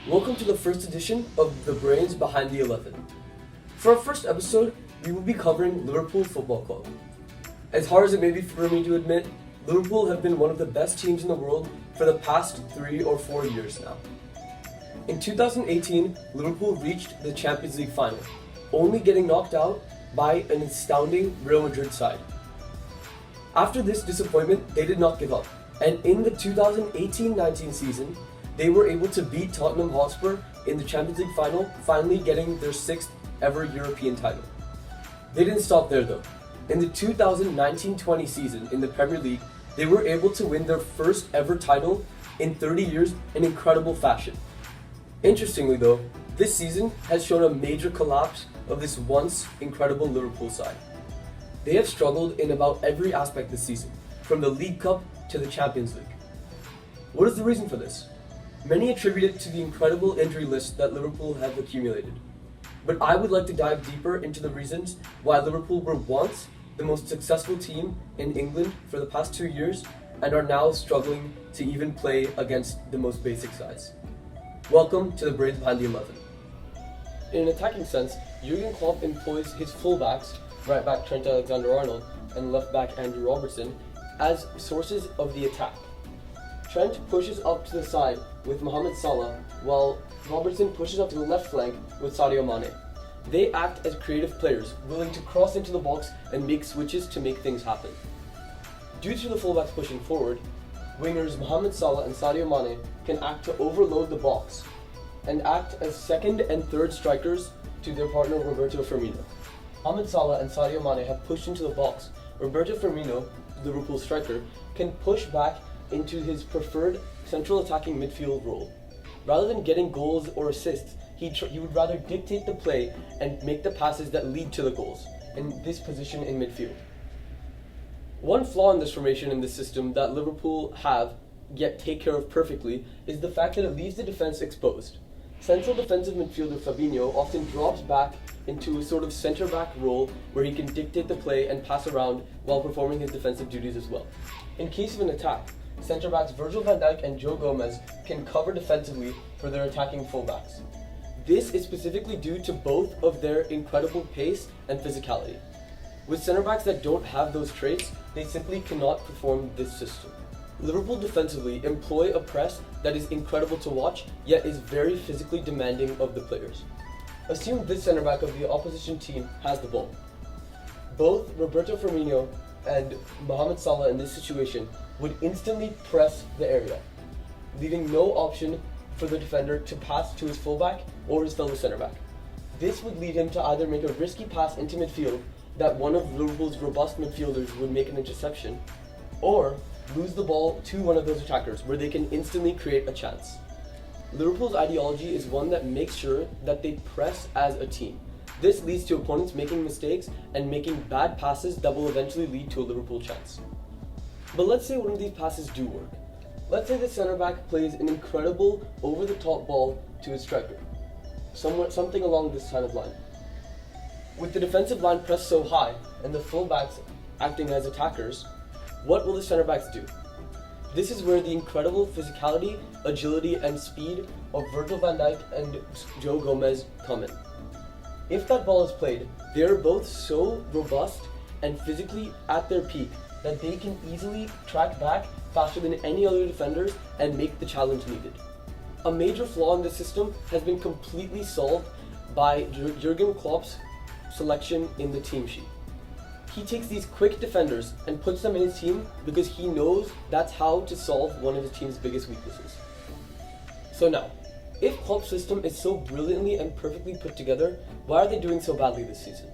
Welcome to the first edition of The Brains Behind the 11. For our first episode, we will be covering Liverpool Football Club. As hard as it may be for me to admit, Liverpool have been one of the best teams in the world for the past 3 or 4 years now. In 2018, Liverpool reached the Champions League final, only getting knocked out by an astounding Real Madrid side. After this disappointment, they did not give up, and in the 2018-19 season, they were able to beat Tottenham Hotspur in the Champions League final, finally getting their 6th ever European title. They didn't stop there though. In the 2019-20 season in the Premier League, they were able to win their first ever title in 30 years in incredible fashion. Interestingly though, this season has shown a major collapse of this once incredible Liverpool side. They have struggled in about every aspect this season, from the League Cup to the Champions League. What is the reason for this? Many attribute it to the incredible injury list that Liverpool have accumulated. But I would like to dive deeper into the reasons why Liverpool were once the most successful team in England for the past 2 years and are now struggling to even play against the most basic sides. Welcome to the Brains Behind the 11. In an attacking sense, Jurgen Klopp employs his fullbacks, right back Trent Alexander-Arnold and left back Andrew Robertson, as sources of the attack. Trent pushes up to the side with Mohamed Salah, while Robertson pushes up to the left flank with Sadio Mane. They act as creative players, willing to cross into the box and make switches to make things happen. Due to the fullbacks pushing forward, wingers Mohamed Salah and Sadio Mane can act to overload the box and act as second and third strikers to their partner Roberto Firmino. Mohamed Salah and Sadio Mane have pushed into the box. Roberto Firmino, Liverpool striker, can push back into his preferred central attacking midfield role. Rather than getting goals or assists, he would rather dictate the play and make the passes that lead to the goals in this position in midfield. One flaw in this formation in this system that Liverpool have, yet take care of perfectly, is the fact that it leaves the defense exposed. Central defensive midfielder Fabinho often drops back into a sort of centre-back role where he can dictate the play and pass around while performing his defensive duties as well. In case of an attack, centre-backs Virgil van Dijk and Joe Gomez can cover defensively for their attacking fullbacks. This is specifically due to both of their incredible pace and physicality. With centre-backs that don't have those traits, they simply cannot perform this system. Liverpool defensively employ a press that is incredible to watch, yet is very physically demanding of the players. Assume this centre-back of the opposition team has the ball. Both Roberto Firmino and Mohamed Salah in this situation would instantly press the area, leaving no option for the defender to pass to his fullback or his fellow centre-back. This would lead him to either make a risky pass into midfield that one of Liverpool's robust midfielders would make an interception, or lose the ball to one of those attackers where they can instantly create a chance. Liverpool's ideology is one that makes sure that they press as a team. This leads to opponents making mistakes and making bad passes that will eventually lead to a Liverpool chance. But let's say one of these passes do work. Let's say the centre-back plays an incredible over-the-top ball to his striker, something along this kind of line. With the defensive line pressed so high and the full-backs acting as attackers, what will the centre-backs do? This is where the incredible physicality, agility, and speed of Virgil van Dijk and Joe Gomez come in. If that ball is played, they are both so robust and physically at their peak that they can easily track back faster than any other defenders and make the challenge needed. A major flaw in this system has been completely solved by Jurgen Klopp's selection in the team sheet. He takes these quick defenders and puts them in his team because he knows that's how to solve one of his team's biggest weaknesses. So now, if Klopp's system is so brilliantly and perfectly put together, why are they doing so badly this season?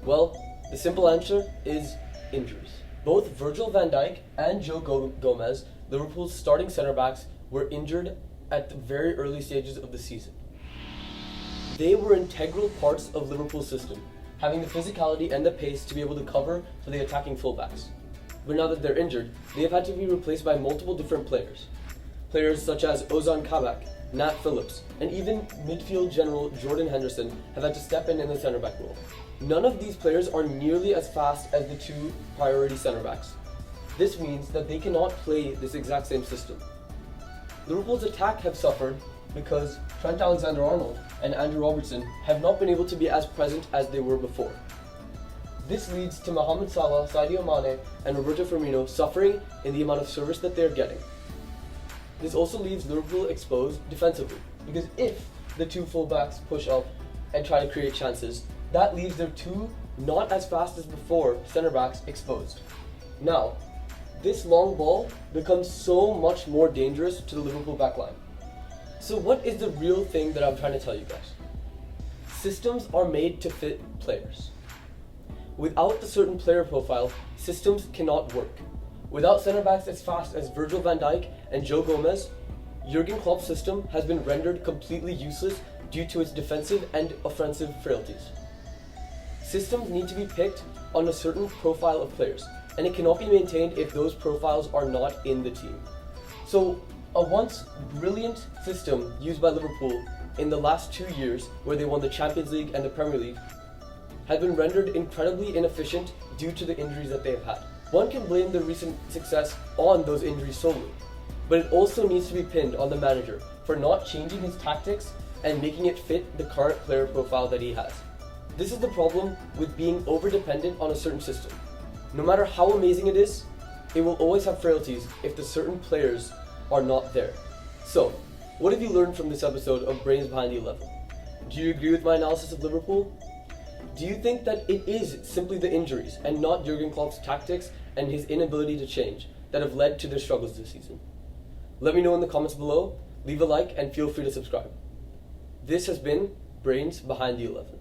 Well, the simple answer is injuries. Both Virgil van Dijk and Joe Gomez, Liverpool's starting centre-backs, were injured at the very early stages of the season. They were integral parts of Liverpool's system, having the physicality and the pace to be able to cover for the attacking fullbacks. But now that they're injured, they have had to be replaced by multiple different players. Players such as Ozan Kabak, Nat Phillips, and even midfield general Jordan Henderson have had to step in the centre-back role. None of these players are nearly as fast as the two priority centre-backs. This means that they cannot play this exact same system. Liverpool's attack have suffered because Trent Alexander-Arnold and Andrew Robertson have not been able to be as present as they were before. This leads to Mohamed Salah, Sadio Mane, and Roberto Firmino suffering in the amount of service that they're getting. This also leaves Liverpool exposed defensively, because if the two fullbacks push up and try to create chances, that leaves their two not as fast as before centre backs exposed. Now, this long ball becomes so much more dangerous to the Liverpool backline. So what is the real thing that I'm trying to tell you guys? Systems are made to fit players. Without the certain player profile, systems cannot work. Without centre backs as fast as Virgil van Dijk and Joe Gomez, Jurgen Klopp's system has been rendered completely useless due to its defensive and offensive frailties. Systems need to be picked on a certain profile of players, and it cannot be maintained if those profiles are not in the team. So, a once brilliant system used by Liverpool in the last 2 years, where they won the Champions League and the Premier League, had been rendered incredibly inefficient due to the injuries that they have had. One can blame the recent success on those injuries solely, but it also needs to be pinned on the manager for not changing his tactics and making it fit the current player profile that he has. This is the problem with being over-dependent on a certain system. No matter how amazing it is, it will always have frailties if the certain players are not there. So, what have you learned from this episode of Brains Behind the 11? Do you agree with my analysis of Liverpool? Do you think that it is simply the injuries and not Jurgen Klopp's tactics and his inability to change that have led to their struggles this season? Let me know in the comments below, leave a like, and feel free to subscribe. This has been Brains Behind the 11.